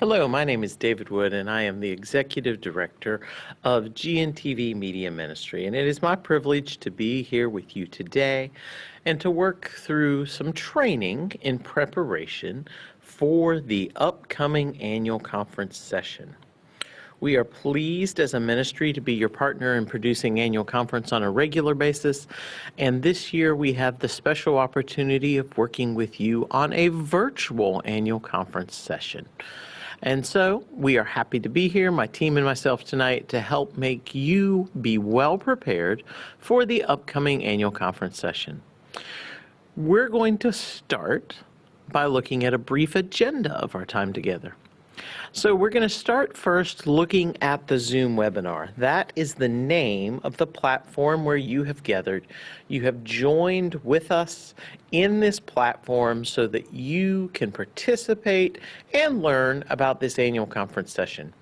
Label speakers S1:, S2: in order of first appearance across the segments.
S1: Hello, my name is David Wood, and I am the Executive Director of GNTV Media Ministry. And it is my privilege to be here with you today and to work through some training in preparation for the upcoming annual conference session. We are pleased as a ministry to be your partner in producing annual conference on a regular basis, and this year we have the special opportunity of working with you on a virtual annual conference session. And so we are happy to be here, my team and myself tonight, to help make you be well prepared for the upcoming annual conference session. We're going to start by looking at a brief agenda of our time together. So we're going to start first looking at the Zoom webinar. That is the name of the platform where you have gathered. You have joined with us in this platform so that you can participate and learn about this annual conference session.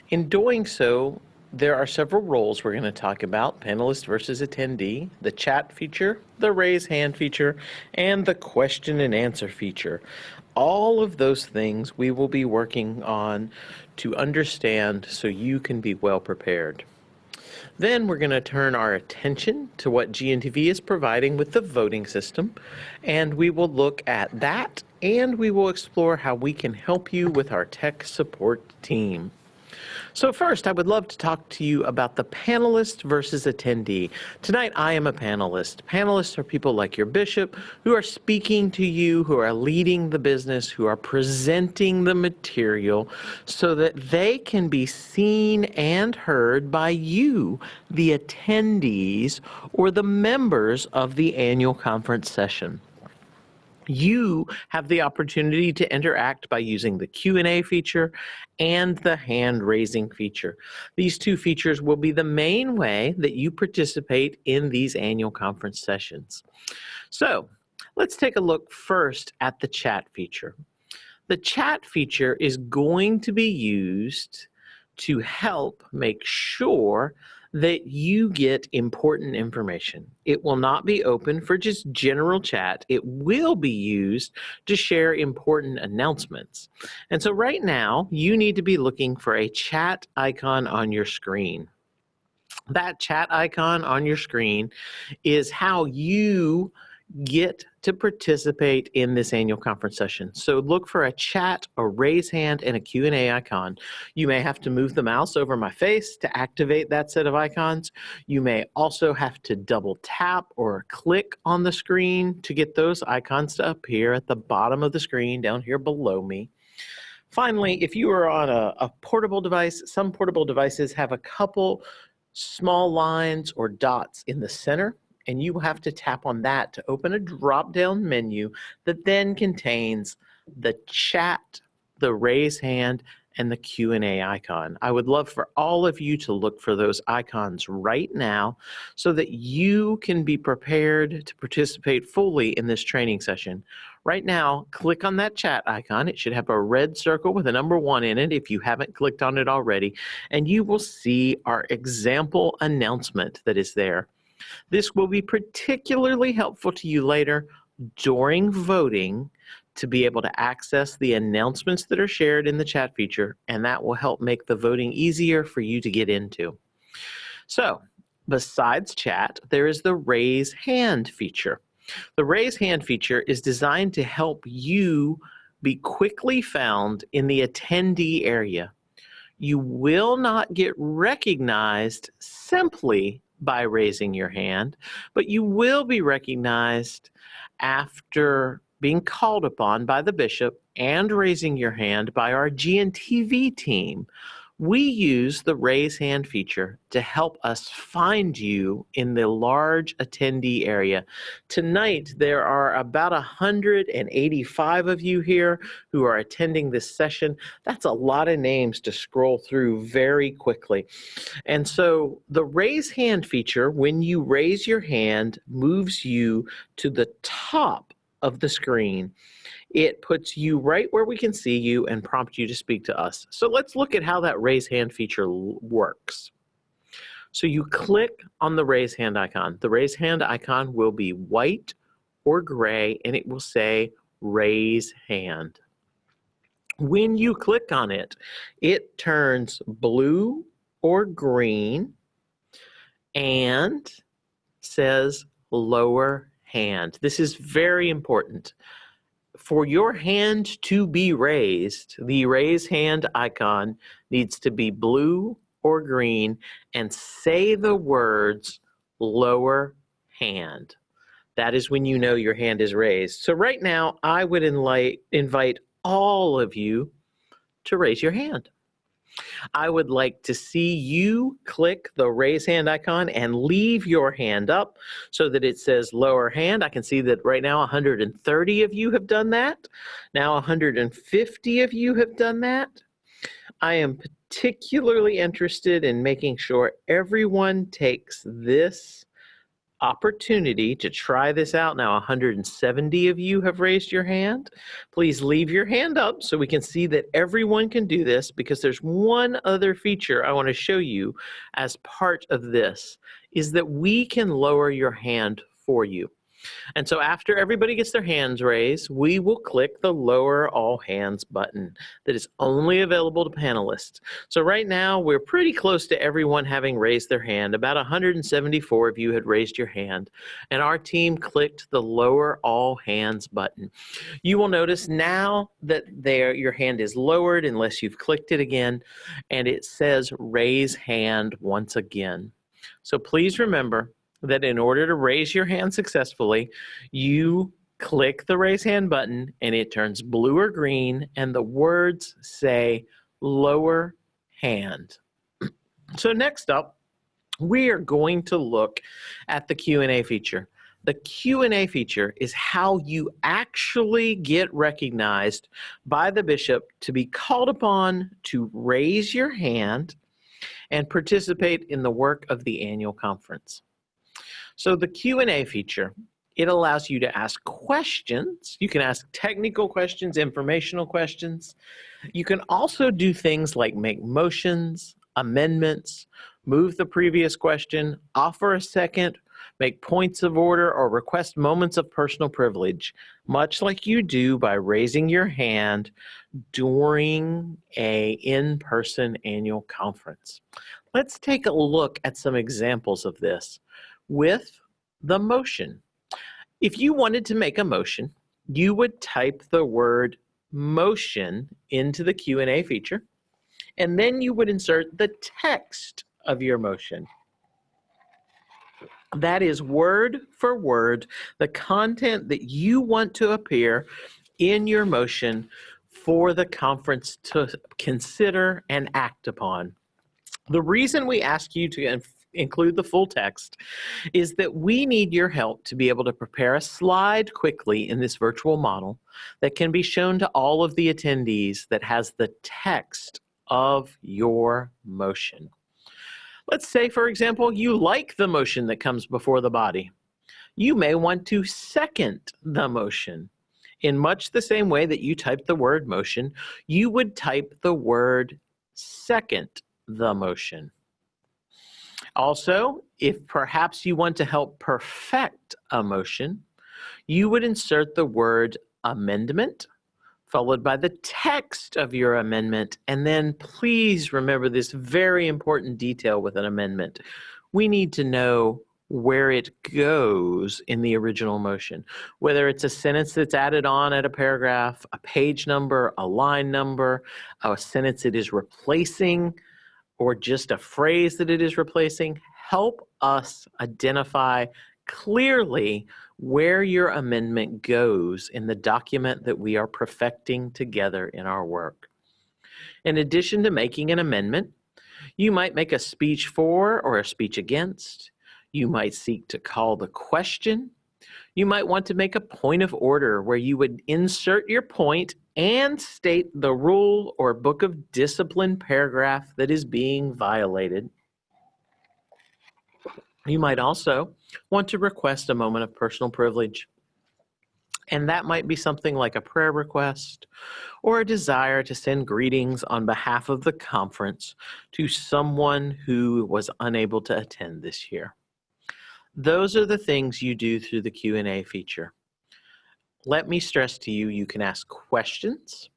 S1: In doing so, there are several roles we're going to talk about: panelist versus attendee, the chat feature, the raise hand feature, and the question and answer feature. All of those things we will be working on to understand so you can be well prepared. Then we're going to turn our attention to what GNTV is providing with the voting system, and we will look at that, and we will explore how we can help you with our tech support team. So first, I would love to talk to you about the panelist versus attendee. Tonight, I am a panelist. Panelists are people like your bishop who are speaking to you, who are leading the business, who are presenting the material so that they can be seen and heard by you, the attendees, or the members of the annual conference session. You have the opportunity to interact by using the Q&A feature and the hand-raising feature. These two features will be the main way that you participate in these annual conference sessions. So let's take a look first at the chat feature. The chat feature is going to be used to help make sure that you get important information. It will not be open for just general chat. It will be used to share important announcements. And so right now, you need to be looking for a chat icon on your screen. That chat icon on your screen is how you get to participate in this annual conference session. So look for a chat, a raise hand, and a Q&A icon. You may have to move the mouse over my face to activate that set of icons. You may also have to double tap or click on the screen to get those icons to appear at the bottom of the screen down here below me. Finally, if you are on a portable device, some portable devices have a couple small lines or dots in the center, and you have to tap on that to open a drop-down menu that then contains the chat, the raise hand, and the Q&A icon. I would love for all of you to look for those icons right now so that you can be prepared to participate fully in this training session. Right now, click on that chat icon. It should have a red circle with a number 1 in it if you haven't clicked on it already, and you will see our example announcement that is there. This will be particularly helpful to you later during voting to be able to access the announcements that are shared in the chat feature, and that will help make the voting easier for you to get into. So, besides chat, there is the raise hand feature. The raise hand feature is designed to help you be quickly found in the attendee area. You will not get recognized simply by raising your hand, but you will be recognized after being called upon by the bishop and raising your hand by our GNTV team. We use the raise hand feature to help us find you in the large attendee area. Tonight, there are about 185 of you here who are attending this session. That's a lot of names to scroll through very quickly. And so the raise hand feature, when you raise your hand, moves you to the top of the screen. It puts you right where we can see you and prompt you to speak to us. So let's look at how that raise hand feature works. So you click on the raise hand icon. The raise hand icon will be white or gray, and it will say raise hand. When you click on it, it turns blue or green and says lower hand. This is very important. For your hand to be raised, the raise hand icon needs to be blue or green and say the words lower hand. That is when you know your hand is raised. So right now, I would invite all of you to raise your hand. I would like to see you click the raise hand icon and leave your hand up so that it says lower hand. I can see that right now 130 of you have done that. Now 150 of you have done that. I am particularly interested in making sure everyone takes this opportunity to try this out. Now 170 of you have raised your hand. Please leave your hand up so we can see that everyone can do this, because there's one other feature I want to show you as part of this, is that we can lower your hand for you. And so after everybody gets their hands raised, we will click the lower all hands button that is only available to panelists. So right now, we're pretty close to everyone having raised their hand. About 174 of you had raised your hand, and our team clicked the lower all hands button. You will notice now that your hand is lowered unless you've clicked it again, and it says raise hand once again. So please remember that in order to raise your hand successfully, you click the raise hand button and it turns blue or green and the words say lower hand. So next up, we are going to look at the Q&A feature. The Q&A feature is how you actually get recognized by the bishop to be called upon to raise your hand and participate in the work of the annual conference. So the Q&A feature, it allows you to ask questions. You can ask technical questions, informational questions. You can also do things like make motions, amendments, move the previous question, offer a second, make points of order, or request moments of personal privilege, much like you do by raising your hand during an in-person annual conference. Let's take a look at some examples of this with the motion. If you wanted to make a motion, you would type the word motion into the Q&A feature, and then you would insert the text of your motion. That is word for word the content that you want to appear in your motion for the conference to consider and act upon. The reason we ask you to include the full text is that we need your help to be able to prepare a slide quickly in this virtual model that can be shown to all of the attendees that has the text of your motion. Let's say, for example, you like the motion that comes before the body. You may want to second the motion. In much the same way that you type the word motion, you would type the word second the motion. Also, if perhaps you want to help perfect a motion, you would insert the word amendment, followed by the text of your amendment, and then please remember this very important detail with an amendment. We need to know where it goes in the original motion, whether it's a sentence that's added on at a paragraph, a page number, a line number, a sentence it is replacing, or just a phrase that it is replacing. Help us identify clearly where your amendment goes in the document that we are perfecting together in our work. In addition to making an amendment, you might make a speech for or a speech against. You might seek to call the question. You might want to make a point of order where you would insert your point and state the rule or book of discipline paragraph that is being violated. You might also want to request a moment of personal privilege. And that might be something like a prayer request or a desire to send greetings on behalf of the conference to someone who was unable to attend this year. Those are the things you do through the Q&A feature. Let me stress to you, you can ask questions,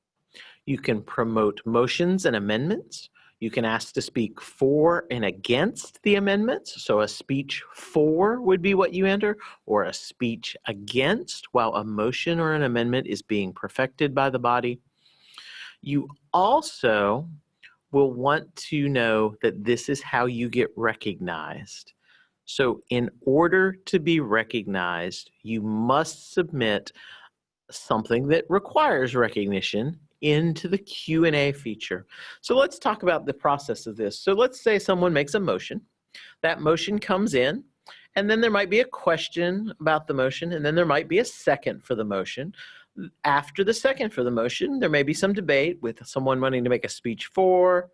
S1: You can promote motions and amendments. You can ask to speak for and against the amendments. So a speech for would be what you enter, or a speech against while a motion or an amendment is being perfected by the body. You also will want to know that this is how you get recognized. So in order to be recognized, you must submit something that requires recognition into the Q&A feature. So let's talk about the process of this. So let's say someone makes a motion. That motion comes in, and then there might be a question about the motion, and then there might be a second for the motion. After the second for the motion, there may be some debate with someone wanting to make a speech for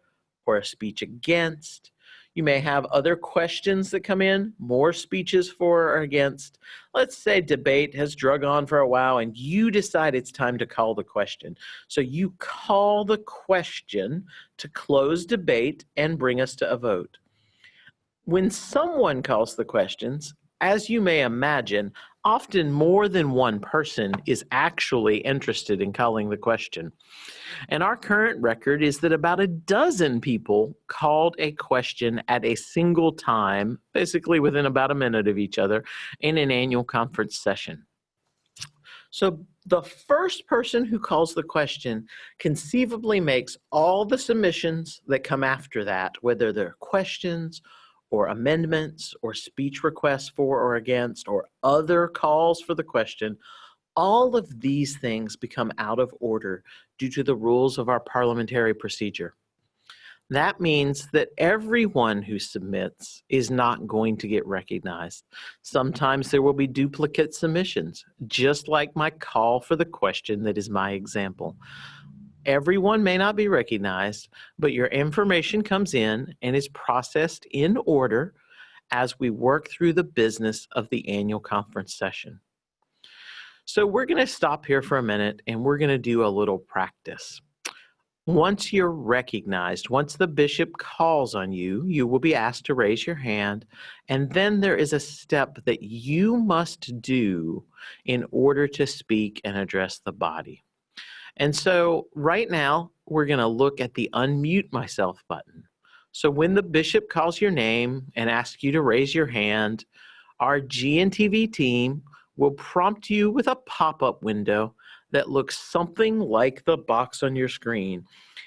S1: or a speech against. You may have other questions that come in, more speeches for or against. Let's say debate has drug on for a while and you decide it's time to call the question. So you call the question to close debate and bring us to a vote. When someone calls the questions, as you may imagine, often more than one person is actually interested in calling the question. And our current record is that about a dozen people called a question at a single time, basically within about a minute of each other, in an annual conference session. So the first person who calls the question conceivably makes all the submissions that come after that, whether they're questions or amendments or speech requests for or against or other calls for the question. All of these things become out of order due to the rules of our parliamentary procedure. That means that everyone who submits is not going to get recognized. Sometimes there will be duplicate submissions, just like my call for the question that is my example. Everyone may not be recognized, but your information comes in and is processed in order as we work through the business of the annual conference session. So we're going to stop here for a minute and we're going to do a little practice. Once you're recognized, once the bishop calls on you, you will be asked to raise your hand, and then there is a step that you must do in order to speak and address the body. And so right now, we're going to look at the unmute myself button. So when the bishop calls your name and asks you to raise your hand, our GNTV team will prompt you with a pop-up window that looks something like the box on your screen.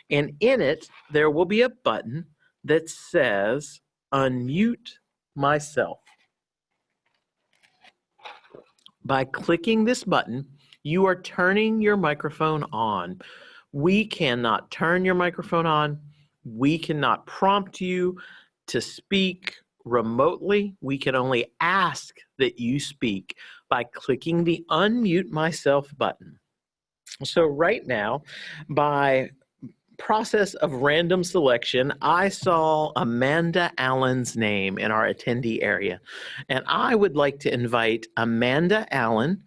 S1: And in it, there will be a button that says, Unmute Myself. By clicking this button, you are turning your microphone on. We cannot turn your microphone on. We cannot prompt you to speak remotely. We can only ask that you speak by clicking the Unmute Myself button. So right now, by process of random selection, I saw Amanda Allen's name in our attendee area. And I would like to invite Amanda Allen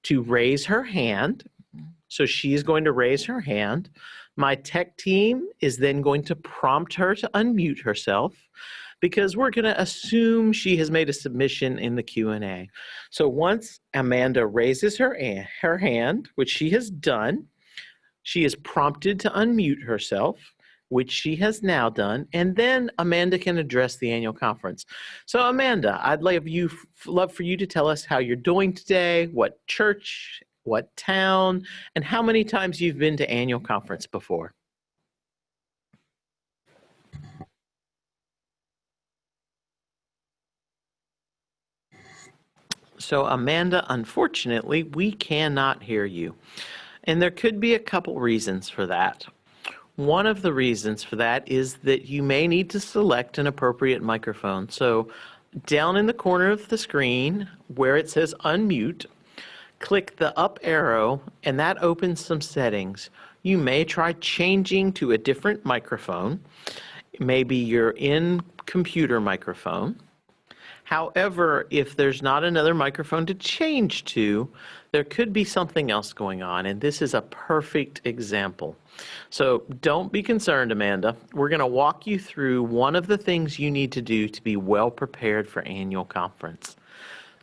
S1: to raise her hand. So she's going to raise her hand. My tech team is then going to prompt her to unmute herself because we're going to assume she has made a submission in the Q&A. So once Amanda raises her hand, which she has done, she is prompted to unmute herself, which she has now done, and then Amanda can address the annual conference. So Amanda, I'd love for you to tell us how you're doing today, what church, what town, and how many times you've been to annual conference before. So Amanda, unfortunately, we cannot hear you. And there could be a couple reasons for that. One of the reasons for that is that you may need to select an appropriate microphone. So down in the corner of the screen where it says unmute, click the up arrow and that opens some settings. You may try changing to a different microphone. Maybe your in-computer microphone. However, if there's not another microphone to change to, there could be something else going on, and this is a perfect example. So don't be concerned, Amanda. We're going to walk you through one of the things you need to do to be well prepared for annual conference.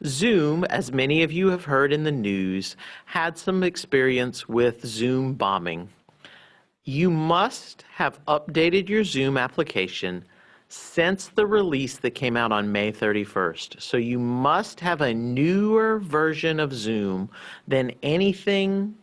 S1: Zoom, as many of you have heard in the news, had some experience with Zoom bombing. You must have updated your Zoom application since the release that came out on May 31st. So you must have a newer version of Zoom than anything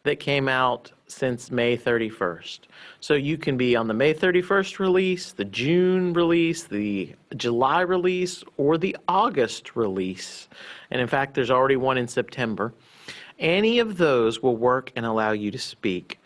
S1: that came out since May 31st. So you can be on the May 31st release, the June release, the July release, or the August release. And in fact, there's already one in September. Any of those will work and allow you to speak.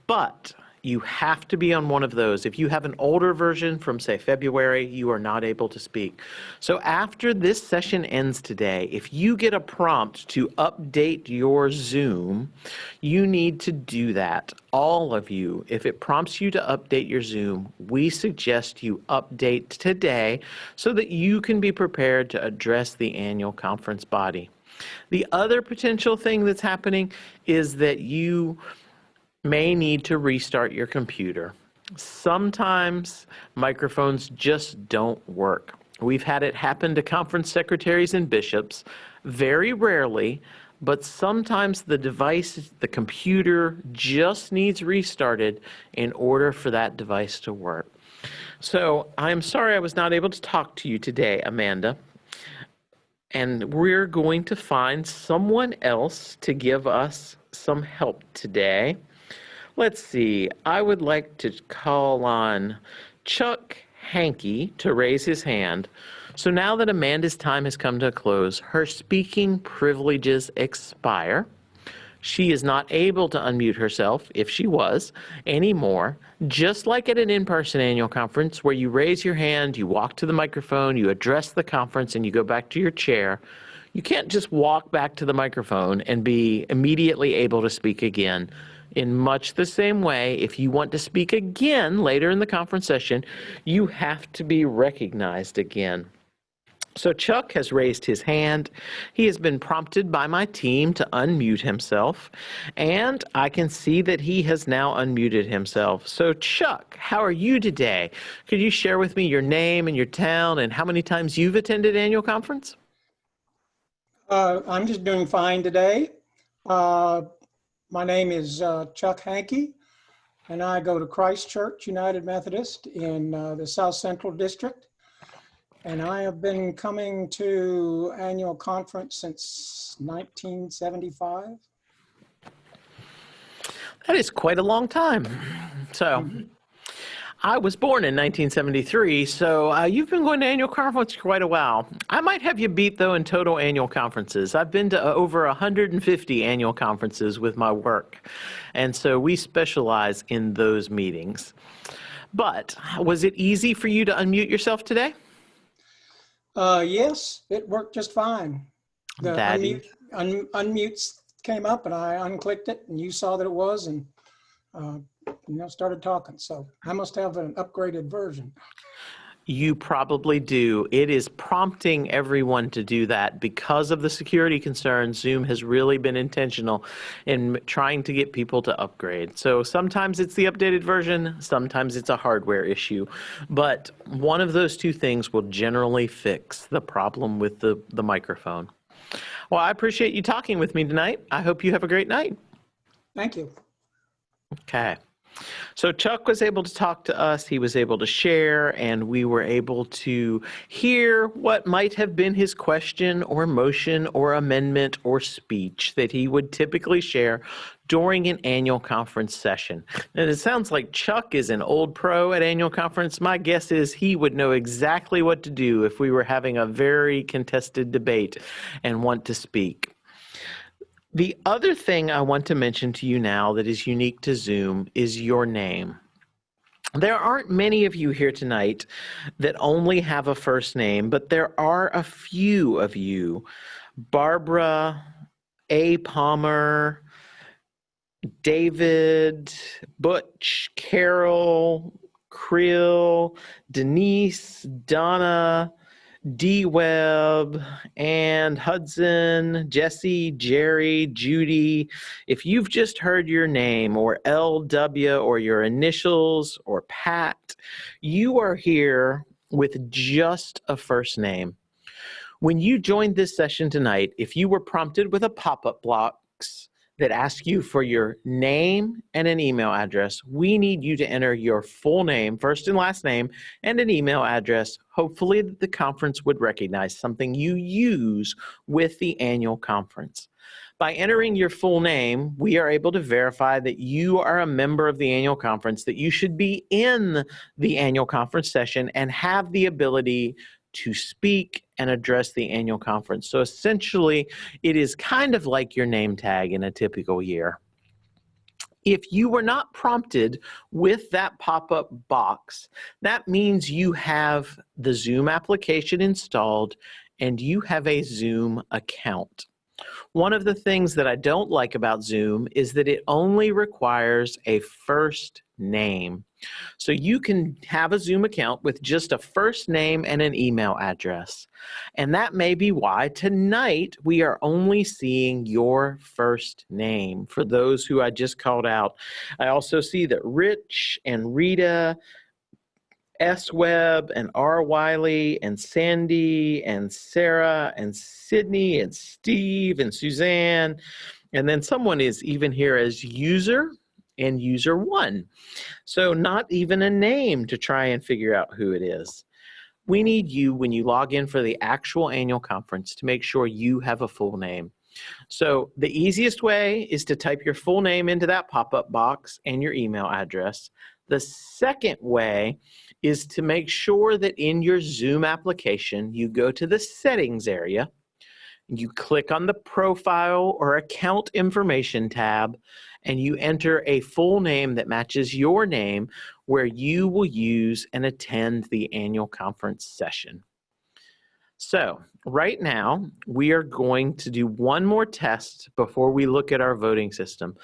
S1: But you have to be on one of those. If you have an older version from, say, February, you are not able to speak. So after this session ends today, if you get a prompt to update your Zoom, you need to do that. All of you. If it prompts you to update your Zoom, we suggest you update today so that you can be prepared to address the annual conference body. The other potential thing that's happening is that you may need to restart your computer. Sometimes microphones just don't work. We've had it happen to conference secretaries and bishops, very rarely, but sometimes the device, the computer, just needs restarted in order for that device to work. So I'm sorry I was not able to talk to you today, Amanda. And we're going to find someone else to give us some help today. Let's see, I would like to call on Chuck Hankey to raise his hand. So now that Amanda's time has come to a close, her speaking privileges expire. She is not able to unmute herself, if she was, anymore. Just like at an in-person annual conference where you raise your hand, you walk to the microphone, you address the conference, and you go back to your chair, you can't just walk back to the microphone and be immediately able to speak again. In much the same way, if you want to speak again later in the conference session, you have to be recognized again. So Chuck has raised his hand. He has been prompted by my team to unmute himself, and I can see that he has now unmuted himself. So Chuck, how are you today? Could you share with me your name and your town and how many times you've attended annual conference?
S2: I'm just doing fine today. My name is Chuck Hankey, and I go to Christ Church United Methodist in the South Central District. And I have been coming to annual conference since 1975.
S1: That is quite a long time. So I was born in 1973, so you've been going to annual conference for quite a while. I might have you beat, though, in total annual conferences. I've been to over 150 annual conferences with my work, and so we specialize in those meetings. But was it easy for you to unmute yourself today?
S2: Yes, it worked just fine. The unmutes came up, and I unclicked it, and you saw that it was, and started talking. So I must have an upgraded version.
S1: You probably do. It is prompting everyone to do that because of the security concerns. Zoom has really been intentional in trying to get people to upgrade. So sometimes it's the updated version, sometimes it's a hardware issue. But one of those two things will generally fix the problem with the microphone. Well, I appreciate you talking with me tonight. I hope you have a great night.
S2: Thank you.
S1: Okay. So Chuck was able to talk to us, he was able to share, and we were able to hear what might have been his question or motion or amendment or speech that he would typically share during an annual conference session. And it sounds like Chuck is an old pro at annual conference. My guess is he would know exactly what to do if we were having a very contested debate and want to speak. The other thing I want to mention to you now that is unique to Zoom is your name. There aren't many of you here tonight that only have a first name, but there are a few of you. Barbara, A. Palmer, David, Butch, Carol, Krill, Denise, Donna, D-Web, and Hudson, Jesse, Jerry, Judy. If you've just heard your name or LW or your initials or Pat, you are here with just a first name. When you joined this session tonight, if you were prompted with a pop-up box that asks you for your name and an email address. We need you to enter your full name, first and last name, and an email address. Hopefully the conference would recognize something you use with the annual conference. By entering your full name, we are able to verify that you are a member of the annual conference, that you should be in the annual conference session and have the ability to speak and address the annual conference. So essentially, it is kind of like your name tag in a typical year. If you were not prompted with that pop-up box, that means you have the Zoom application installed and you have a Zoom account. One of the things that I don't like about Zoom is that it only requires a first name. So you can have a Zoom account with just a first name and an email address. And that may be why tonight we are only seeing your first name for those who I just called out. I also see that Rich and Rita, S. Webb and R. Wiley and Sandy and Sarah and Sydney and Steve and Suzanne. And then someone is even here as user and user one. So not even a name to try and figure out who it is. We need you when you log in for the actual annual conference to make sure you have a full name. So the easiest way is to type your full name into that pop-up box and your email address. The second way is to make sure that in your Zoom application, you go to the settings area, you click on the profile or account information tab, and you enter a full name that matches your name where you will use and attend the annual conference session. So right now, we are going to do one more test before we look at our voting system.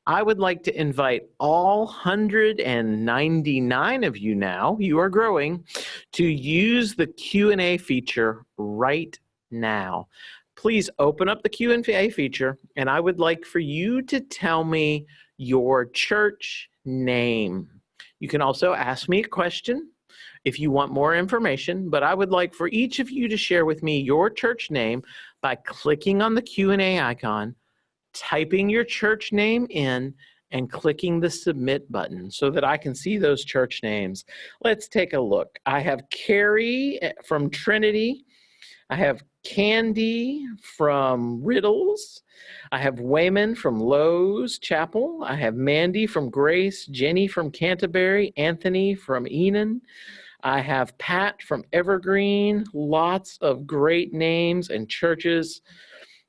S1: I would like to invite all 199 of you now, you are growing, to use the Q&A feature right now. Please open up the Q&A feature, and I would like for you to tell me your church name. You can also ask me a question if you want more information, but I would like for each of you to share with me your church name by clicking on the Q&A icon, typing your church name in, and clicking the submit button so that I can see those church names. Let's take a look. I have Carrie from Trinity. I have Candy from Riddles. I have Wayman from Lowe's Chapel. I have Mandy from Grace, Jenny from Canterbury, Anthony from Enon. I have Pat from Evergreen. Lots of great names and churches.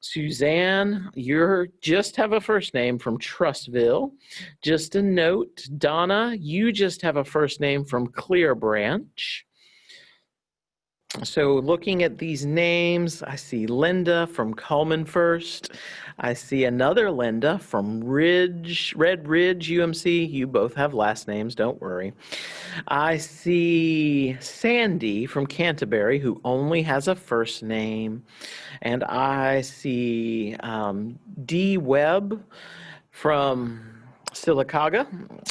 S1: Suzanne, you just have a first name from Trustville. Just a note, Donna, you just have a first name from Clear Branch. So looking at these names, I see Linda from Coleman First. I see another Linda from Red Ridge UMC. You both have last names, don't worry. I see Sandy from Canterbury, who only has a first name. And I see D. Webb from Sylacauga,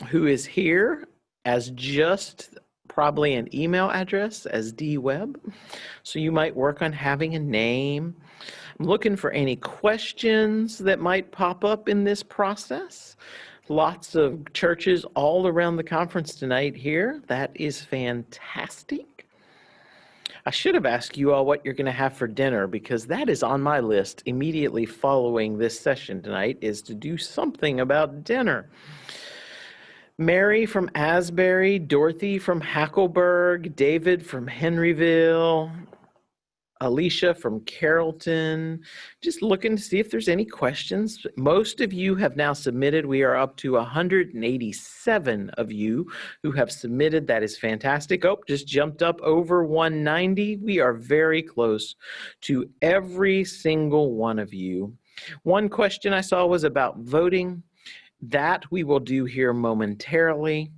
S1: who is here as just probably an email address as D. Webb. So you might work on having a name. I'm looking for any questions that might pop up in this process. Lots of churches all around the conference tonight here. That is fantastic. I should have asked you all what you're going to have for dinner, because that is on my list immediately following this session tonight, is to do something about dinner. Mary from Asbury, Dorothy from Hackleburg, David from Henryville, Alicia from Carrollton. Just looking to see if there's any questions. Most of you have now submitted. We are up to 187 of you who have submitted. That is fantastic. Oh, just jumped up over 190. We are very close to every single one of you. One question I saw was about voting. That we will do here momentarily.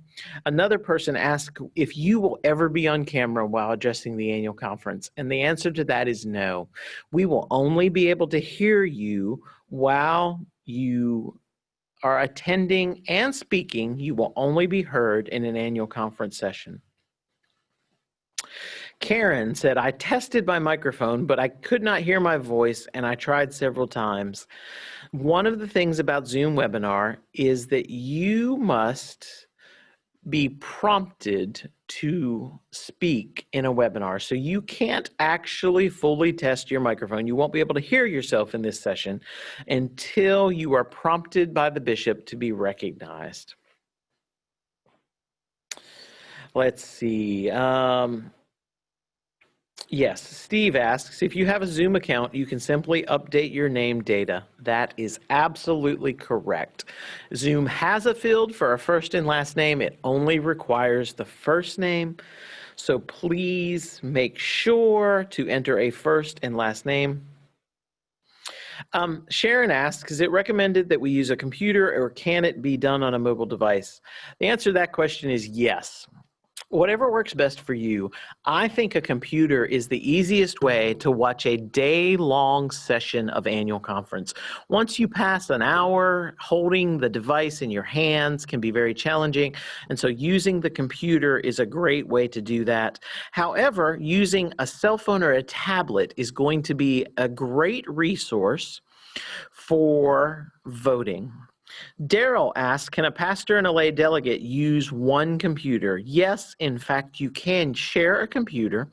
S1: Another person asked if you will ever be on camera while addressing the annual conference, and the answer to that is no. We will only be able to hear you while you are attending and speaking. You will only be heard in an annual conference session. Karen said, I tested my microphone, but I could not hear my voice, and I tried several times. One of the things about Zoom webinar is that you must be prompted to speak in a webinar. So you can't actually fully test your microphone. You won't be able to hear yourself in this session until you are prompted by the bishop to be recognized. Let's see. Yes, Steve asks, if you have a Zoom account, you can simply update your name data. That is absolutely correct. Zoom has a field for a first and last name. It only requires the first name. So please make sure to enter a first and last name. Sharon asks, is it recommended that we use a computer or can it be done on a mobile device? The answer to that question is yes. Whatever works best for you. I think a computer is the easiest way to watch a day-long session of annual conference. Once you pass an hour, holding the device in your hands can be very challenging, and so using the computer is a great way to do that. However, using a cell phone or a tablet is going to be a great resource for voting. Daryl asks, can a pastor and a lay delegate use one computer? Yes, in fact, you can share a computer.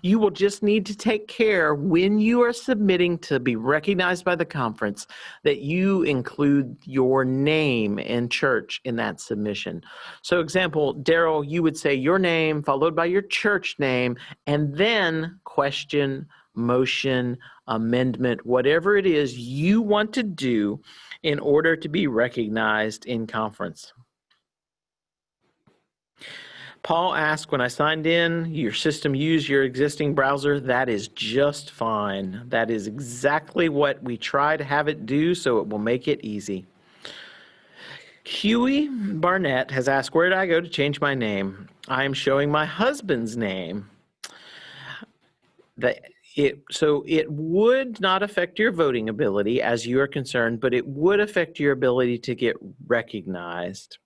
S1: You will just need to take care when you are submitting to be recognized by the conference that you include your name and church in that submission. So example, Daryl, you would say your name followed by your church name and then question, motion, amendment, whatever it is you want to do in order to be recognized in conference. Paul asked, when I signed in, your system used your existing browser. That is just fine. That is exactly what we try to have it do, so it will make it easy. Huey Barnett has asked, where do I go to change my name? I am showing my husband's name. So it would not affect your voting ability as you are concerned, but it would affect your ability to get recognized.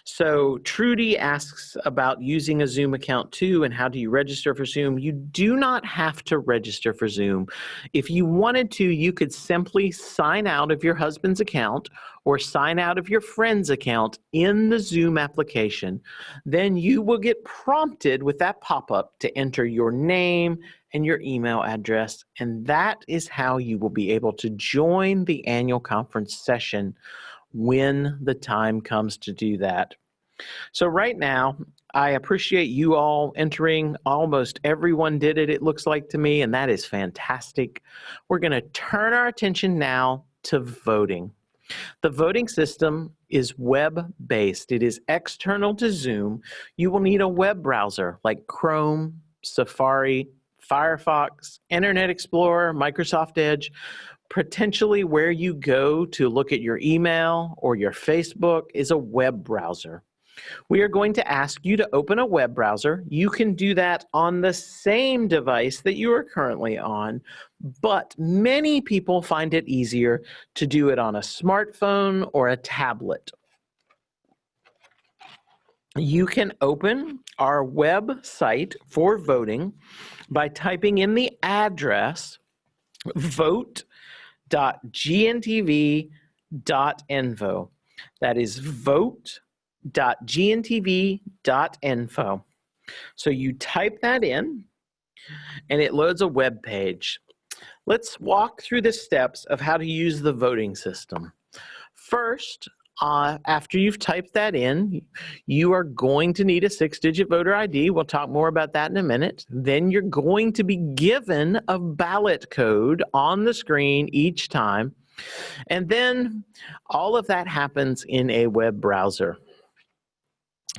S1: So Trudy asks about using a Zoom account too, and how do you register for Zoom? You do not have to register for Zoom. If you wanted to, you could simply sign out of your husband's account or sign out of your friend's account in the Zoom application. Then you will get prompted with that pop-up to enter your name and your email address, and that is how you will be able to join the annual conference session when the time comes to do that. So right now, I appreciate you all entering. Almost everyone did it, it looks like to me, and that is fantastic. We're going to turn our attention now to voting. The voting system is web-based. It is external to Zoom. You will need a web browser like Chrome, Safari, Firefox, Internet Explorer, Microsoft Edge. Potentially where you go to look at your email or your Facebook is a web browser. We are going to ask you to open a web browser. You can do that on the same device that you are currently on, but many people find it easier to do it on a smartphone or a tablet. You can open our website for voting by typing in the address vote.gntv.info. That is vote.gntv.info. So you type that in, and it loads a web page. Let's walk through the steps of how to use the voting system. First, after you've typed that in, you are going to need a 6-digit voter ID. We'll talk more about that in a minute. Then you're going to be given a ballot code on the screen each time. And then all of that happens in a web browser.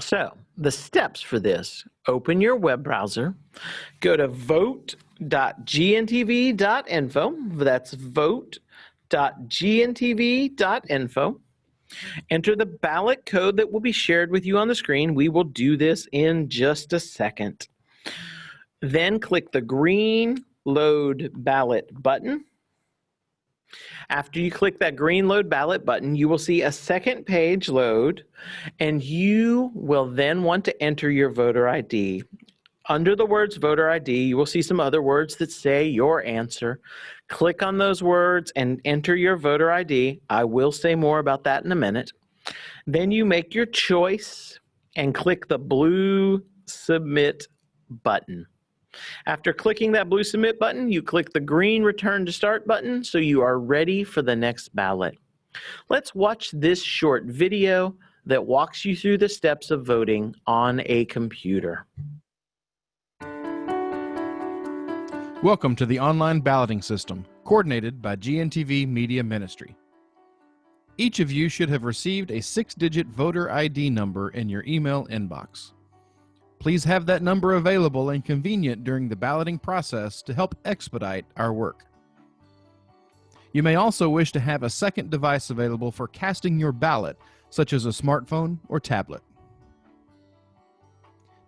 S1: So the steps for this: open your web browser, go to vote.gntv.info. That's vote.gntv.info. Enter the ballot code that will be shared with you on the screen. We will do this in just a second. Then click the green Load Ballot button. After you click that green Load Ballot button, you will see a second page load, and you will then want to enter your voter ID. Under the words voter ID, you will see some other words that say your answer. Click on those words and enter your voter ID. I will say more about that in a minute. Then you make your choice and click the blue submit button. After clicking that blue submit button, you click the green return to start button so you are ready for the next ballot. Let's watch this short video that walks you through the steps of voting on a computer.
S3: Welcome to the online balloting system, coordinated by GNTV Media Ministry. Each of you should have received a 6-digit voter ID number in your email inbox. Please have that number available and convenient during the balloting process to help expedite our work. You may also wish to have a second device available for casting your ballot, such as a smartphone or tablet.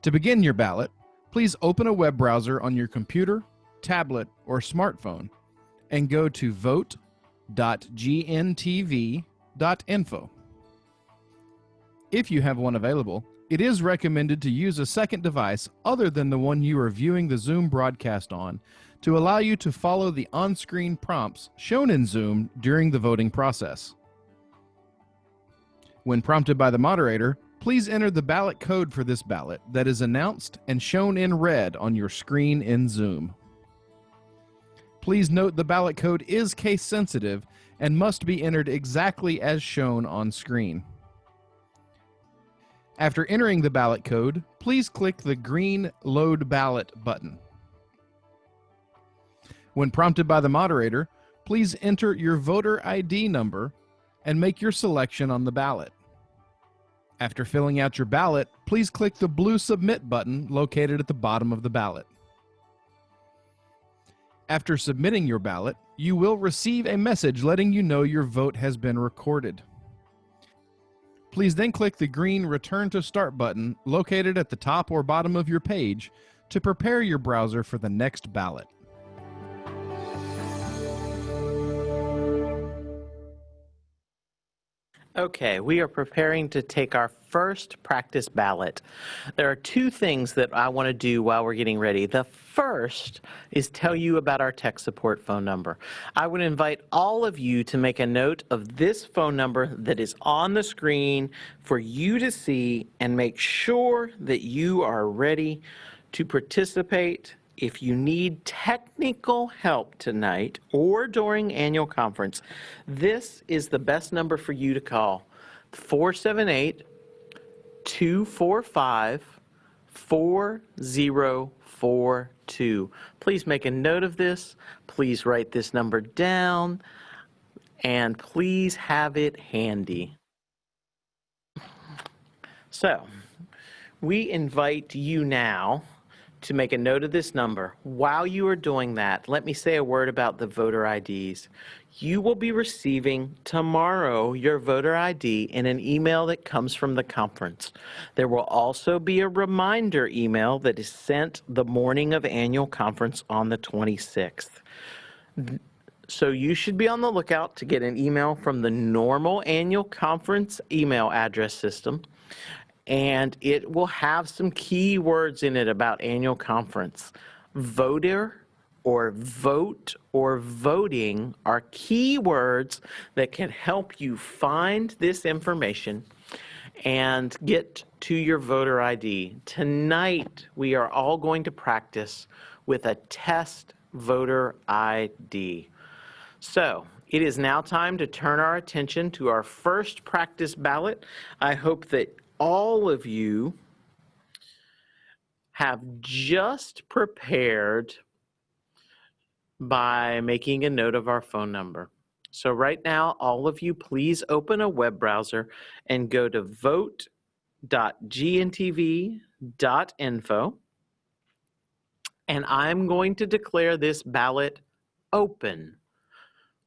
S3: To begin your ballot, please open a web browser on your computer, tablet, or smartphone and go to vote.gntv.info. If you have one available, it is recommended to use a second device other than the one you are viewing the Zoom broadcast on to allow you to follow the on-screen prompts shown in Zoom during the voting process. When prompted by the moderator, please enter the ballot code for this ballot that is announced and shown in red on your screen in Zoom. Please note the ballot code is case sensitive and must be entered exactly as shown on screen. After entering the ballot code, please click the green Load Ballot button. When prompted by the moderator, please enter your voter ID number and make your selection on the ballot. After filling out your ballot, please click the blue Submit button located at the bottom of the ballot. After submitting your ballot, you will receive a message letting you know your vote has been recorded. Please then click the green Return to Start button located at the top or bottom of your page to prepare your browser for the next ballot.
S1: Okay, we are preparing to take our first practice ballot. There are two things that I want to do while we're getting ready. The first is tell you about our tech support phone number. I would invite all of you to make a note of this phone number that is on the screen for you to see and make sure that you are ready to participate. If you need technical help tonight or during annual conference, this is the best number for you to call, 478-245-4042. Please make a note of this. Please write this number down, and please have it handy. So, we invite you now to make a note of this number. While you are doing that, let me say a word about the voter IDs. You will be receiving tomorrow your voter ID in an email that comes from the conference. There will also be a reminder email that is sent the morning of annual conference on the 26th. So you should be on the lookout to get an email from the normal annual conference email address system. And it will have some key words in it about annual conference. Voter or vote or voting are key words that can help you find this information and get to your voter ID. Tonight, we are all going to practice with a test voter ID. So, it is now time to turn our attention to our first practice ballot. I hope that all of you have just prepared by making a note of our phone number. So right now, all of you, please open a web browser and go to vote.gntv.info. And I'm going to declare this ballot open.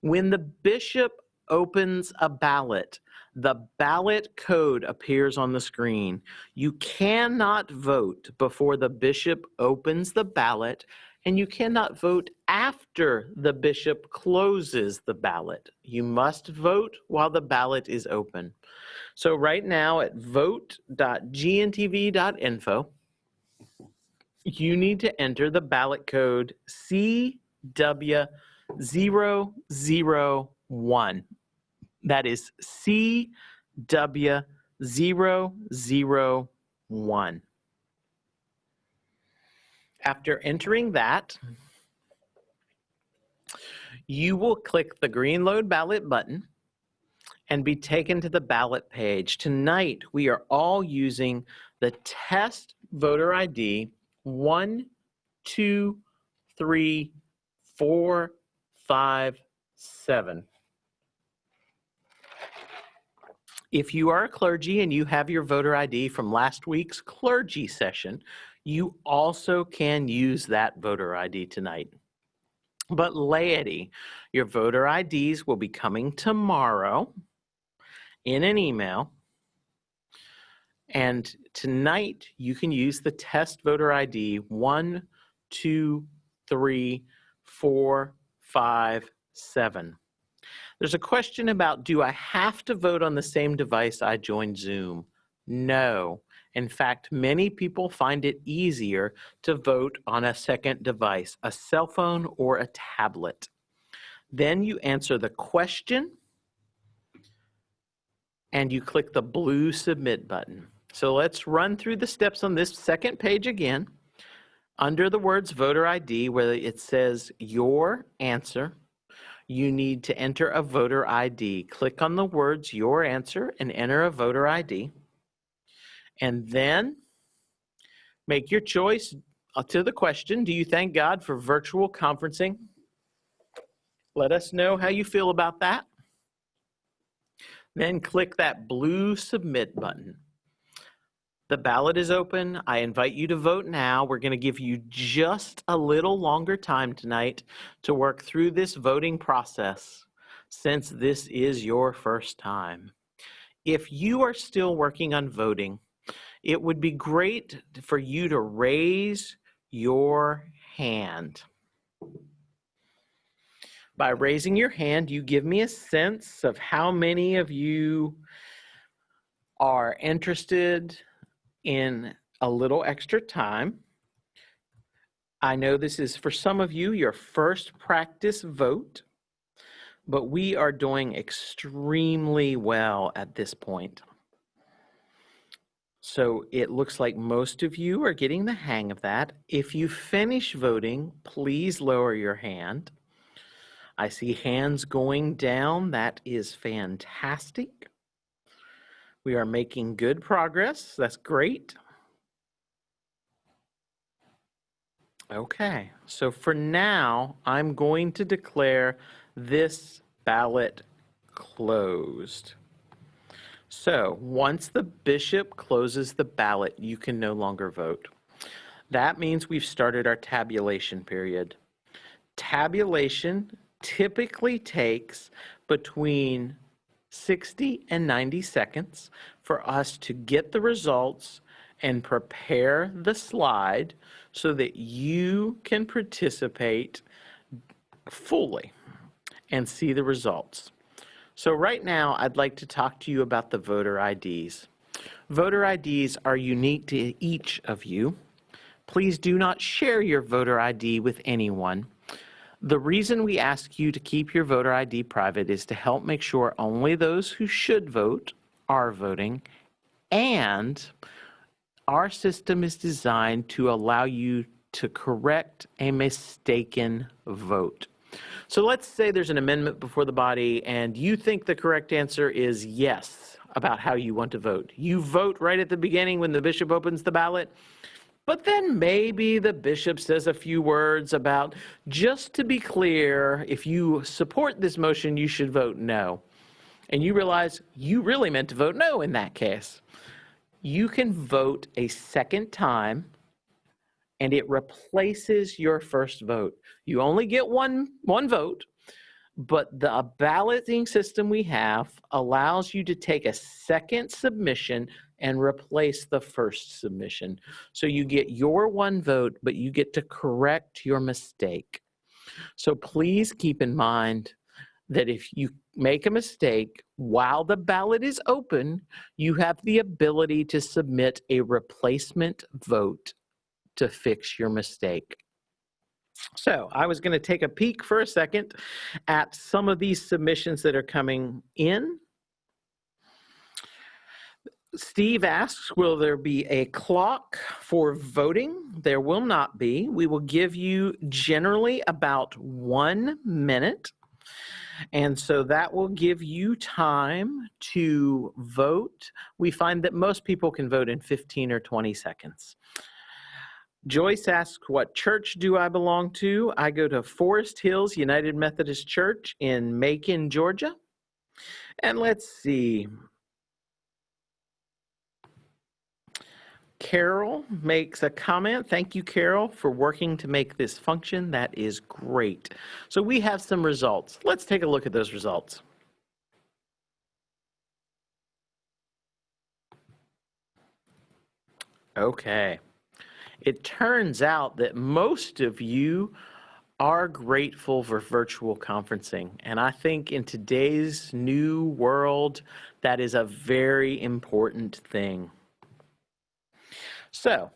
S1: When the bishop opens a ballot, the ballot code appears on the screen. You cannot vote before the bishop opens the ballot, and you cannot vote after the bishop closes the ballot. You must vote while the ballot is open. So right now at vote.gntv.info, you need to enter the ballot code CW001. That is CW001. After entering that, you will click the green Load Ballot button and be taken to the ballot page. Tonight, we are all using the test voter ID 1, 2, 3, 4, 5, 7. If you are a clergy and you have your voter ID from last week's clergy session, you also can use that voter ID tonight. But laity, your voter IDs will be coming tomorrow in an email. And tonight, you can use the test voter ID 1, 2, 3, 4, 5, 7. There's a question about, do I have to vote on the same device I joined Zoom? No. In fact, many people find it easier to vote on a second device, a cell phone or a tablet. Then you answer the question and you click the blue submit button. So let's run through the steps on this second page again. Under the words voter ID, where it says your answer, you need to enter a voter ID. Click on the words your answer and enter a voter ID. And then make your choice to the question, do you thank God for virtual conferencing? Let us know how you feel about that. Then click that blue submit button. The ballot is open. I invite you to vote now. We're going to give you just a little longer time tonight to work through this voting process, since this is your first time. If you are still working on voting, it would be great for you to raise your hand. By raising your hand, you give me a sense of how many of you are interested in a little extra time. I know this is, for some of you, your first practice vote, but we are doing extremely well at this point. So it looks like most of you are getting the hang of that. If you finish voting, please lower your hand. I see hands going down. That is fantastic. We are making good progress. That's great. Okay, so for now, I'm going to declare this ballot closed. So once the bishop closes the ballot, you can no longer vote. That means we've started our tabulation period. Tabulation typically takes between 60 and 90 seconds for us to get the results and prepare the slide so that you can participate fully and see the results. So right now, I'd like to talk to you about the voter IDs. Voter IDs are unique to each of you. Please do not share your voter ID with anyone. The reason we ask you to keep your voter ID private is to help make sure only those who should vote are voting, and our system is designed to allow you to correct a mistaken vote. So let's say there's an amendment before the body and you think the correct answer is yes about how you want to vote. You vote right at the beginning when the bishop opens the ballot. But then maybe the bishop says a few words about, just to be clear, if you support this motion, you should vote no. And you realize you really meant to vote no in that case. You can vote a second time, and it replaces your first vote. You only get one vote, but the balloting system we have allows you to take a second submission and replace the first submission. So you get your one vote, but you get to correct your mistake. So please keep in mind that if you make a mistake while the ballot is open, you have the ability to submit a replacement vote to fix your mistake. So I was going to take a peek for a second at some of these submissions that are coming in. Steve asks, will there be a clock for voting? There will not be. We will give you generally about 1 minute. And so that will give you time to vote. We find that most people can vote in 15 or 20 seconds. Joyce asks, what church do I belong to? I go to Forest Hills United Methodist Church in Macon, Georgia. And let's see. Carol makes a comment. Thank you, Carol, for working to make this function. That is great. So we have some results. Let's take a look at those results. Okay. It turns out that most of you are grateful for virtual conferencing. And I think in today's new world, that is a very important thing. So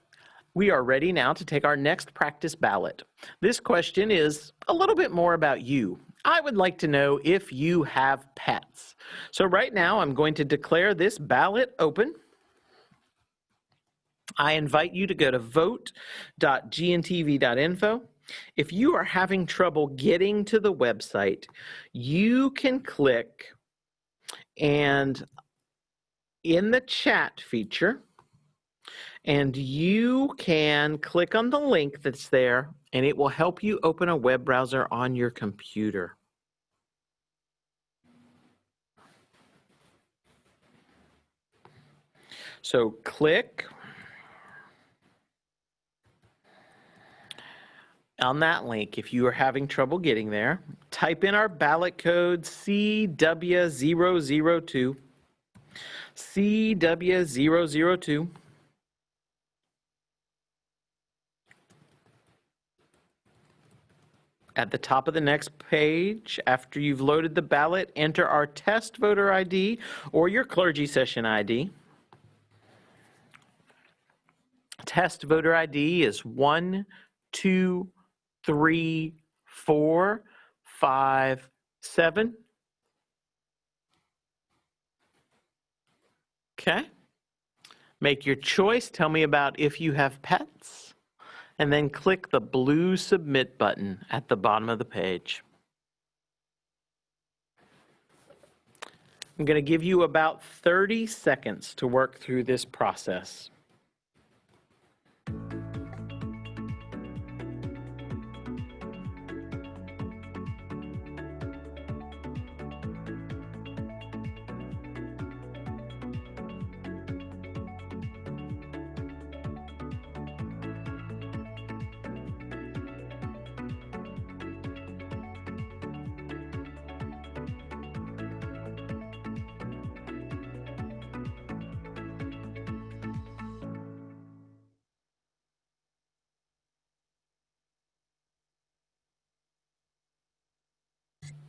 S1: we are ready now to take our next practice ballot. This question is a little bit more about you. I would like to know if you have pets. So right now I'm going to declare this ballot open. I invite you to go to vote.gntv.info. If you are having trouble getting to the website, you can click and in the chat feature, and you can click on the link that's there, and it will help you open a web browser on your computer. So click on that link if you are having trouble getting there. Type in our ballot code CW002. CW002. At the top of the next page, after you've loaded the ballot, enter our test voter ID or your clergy session ID. Test voter ID is 1, 2, 3, 4, 5, 7. Okay. Make your choice. Tell me about if you have pets. And then click the blue submit button at the bottom of the page. I'm going to give you about 30 seconds to work through this process.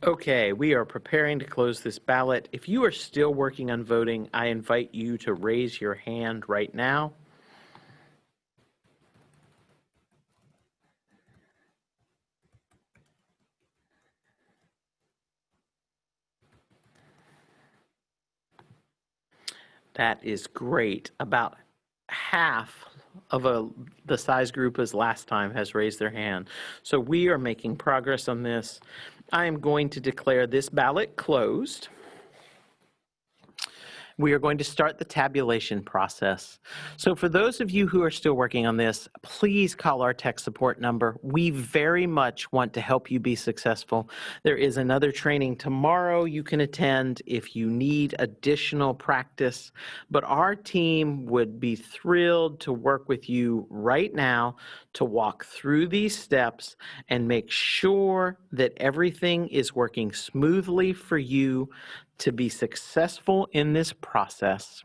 S1: Okay, we are preparing to close this ballot. If you are still working on voting, I invite you to raise your hand right now. That is great. About half of the size group as last time has raised their hand. So we are making progress on this. I am going to declare this ballot closed. We are going to start the tabulation process. So for those of you who are still working on this, please call our tech support number. We very much want to help you be successful. There is another training tomorrow you can attend if you need additional practice, but our team would be thrilled to work with you right now to walk through these steps and make sure that everything is working smoothly for you to be successful in this process.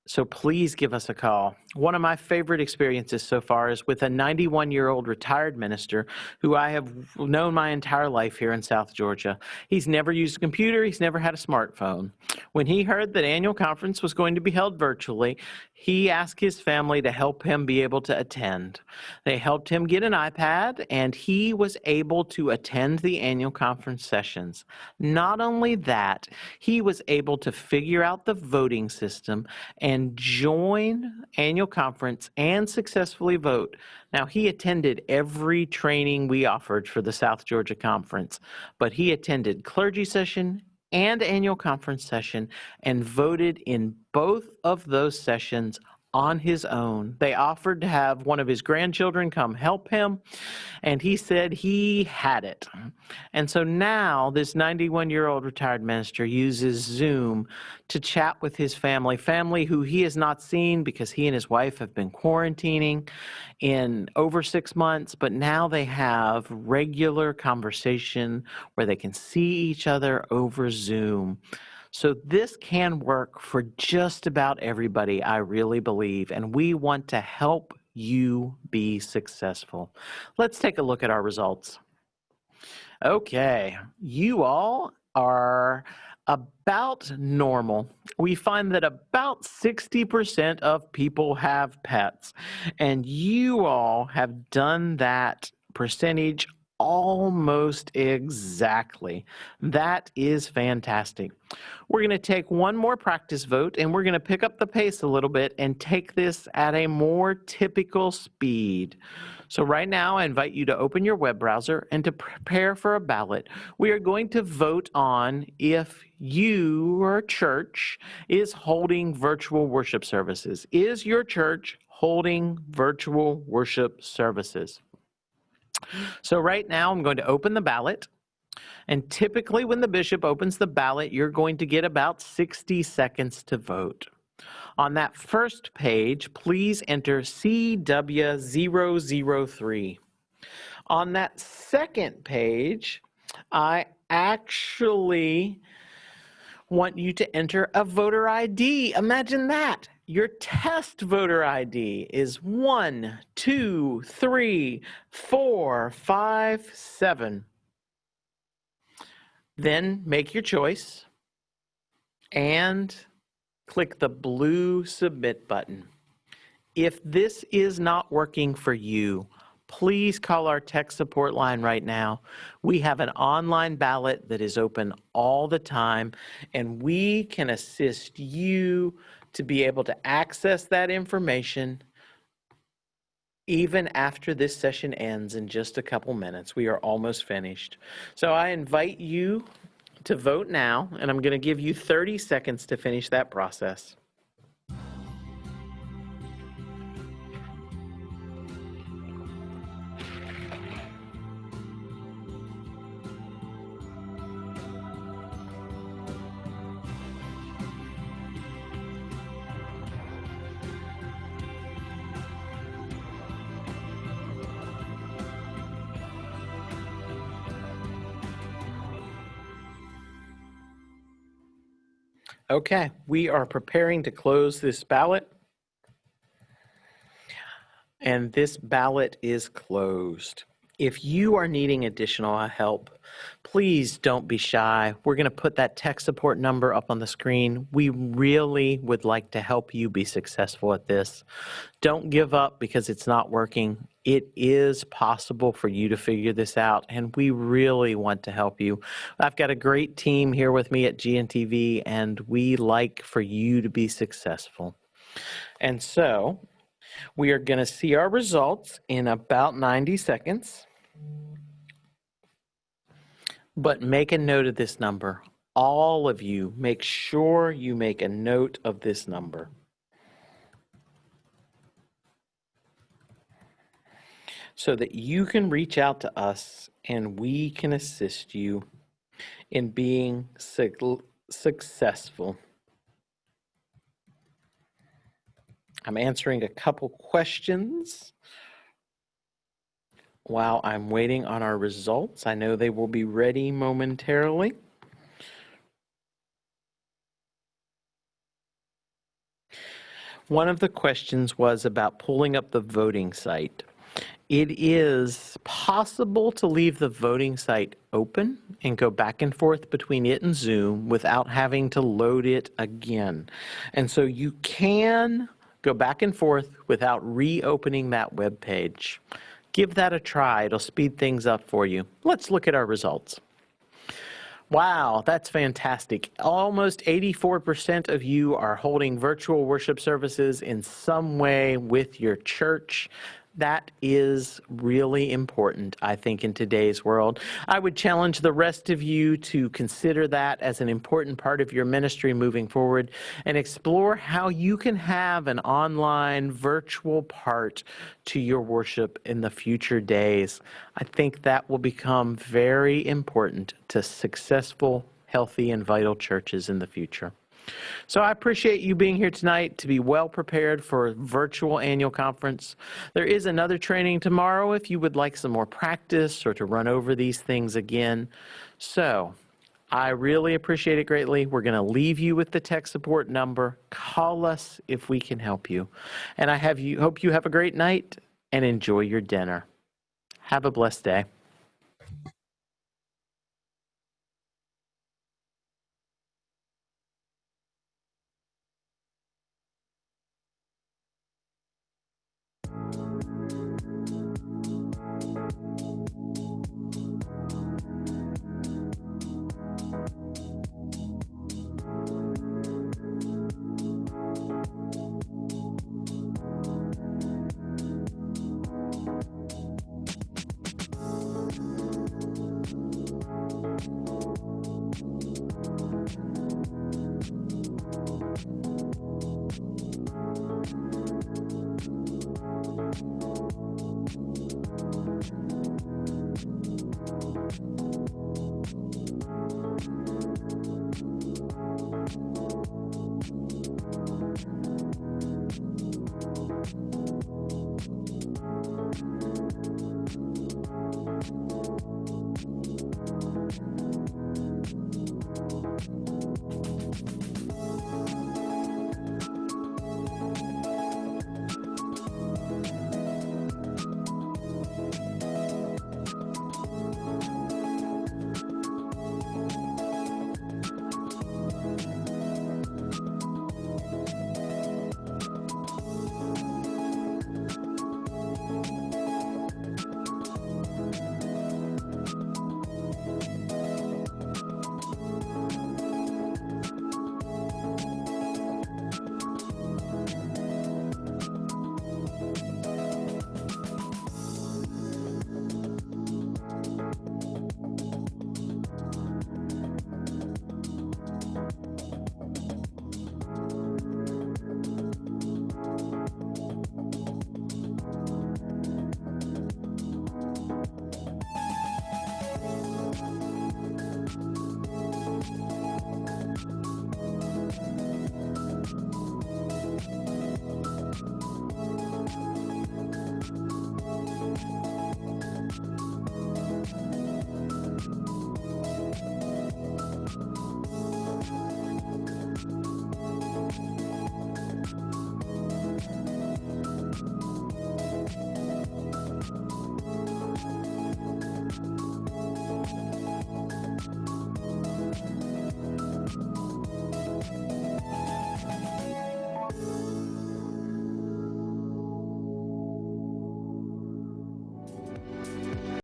S1: So please give us a call. One of my favorite experiences so far is with a 91-year-old retired minister who I have known my entire life here in South Georgia. He's never used a computer. He's never had a smartphone. When he heard that annual conference was going to be held virtually, He asked his family to help him be able to attend. They helped him get an iPad, and he was able to attend the annual conference sessions. Not only that, he was able to figure out the voting system and join annual conference and successfully vote. Now, he attended every training we offered for the South Georgia Conference, but he attended clergy session and annual conference session and voted in both of those sessions on his own. They offered to have one of his grandchildren come help him, and he said he had it. And so now this 91-year-old retired minister uses Zoom to chat with his family who he has not seen because he and his wife have been quarantining in over 6 months, but now they have regular conversation where they can see each other over Zoom. So this can work for just about everybody, I really believe, and we want to help you be successful. Let's take a look at our results. Okay, you all are about normal. We find that about 60% of people have pets, and you all have done that percentage almost exactly. That is fantastic. We're going to take one more practice vote, and we're going to pick up the pace a little bit and take this at a more typical speed. So right now, I invite you to open your web browser and to prepare for a ballot. We are going to vote on if your church is holding virtual worship services. Is your church holding virtual worship services? So right now, I'm going to open the ballot. And typically when the bishop opens the ballot, you're going to get about 60 seconds to vote. On that first page, please enter CW003. On that second page, I actually want you to enter a voter ID. Imagine that. Your test voter ID is 1, 2, 3, 4, 5, 7. Then make your choice and click the blue submit button. If this is not working for you, please call our tech support line right now. We have an online ballot that is open all the time, and we can assist you to be able to access that information even after this session ends in just a couple minutes. We are almost finished. So I invite you to vote now, and I'm going to give you 30 seconds to finish that process. Okay, we are preparing to close this ballot. And this ballot is closed. If you are needing additional help, please don't be shy. We're going to put that tech support number up on the screen. We really would like to help you be successful at this. Don't give up because it's not working. It is possible for you to figure this out, and we really want to help you. I've got a great team here with me at GNTV, and we like for you to be successful. And so we are going to see our results in about 90 seconds. But make a note of this number. All of you, make sure you make a note of this number. So that you can reach out to us and we can assist you in being successful. I'm answering a couple questions while I'm waiting on our results. I know they will be ready momentarily. One of the questions was about pulling up the voting site. It is possible to leave the voting site open and go back and forth between it and Zoom without having to load it again. And so you can go back and forth without reopening that web page. Give that a try. It'll speed things up for you. Let's look at our results. Wow, that's fantastic. Almost 84% of you are holding virtual worship services in some way with your church. That is really important, I think, in today's world. I would challenge the rest of you to consider that as an important part of your ministry moving forward and explore how you can have an online virtual part to your worship in the future days. I think that will become very important to successful, healthy, and vital churches in the future. So I appreciate you being here tonight to be well prepared for a virtual annual conference. There is another training tomorrow if you would like some more practice or to run over these things again. So I really appreciate it greatly. We're going to leave you with the tech support number. Call us if we can help you. And hope you have a great night and enjoy your dinner. Have a blessed day.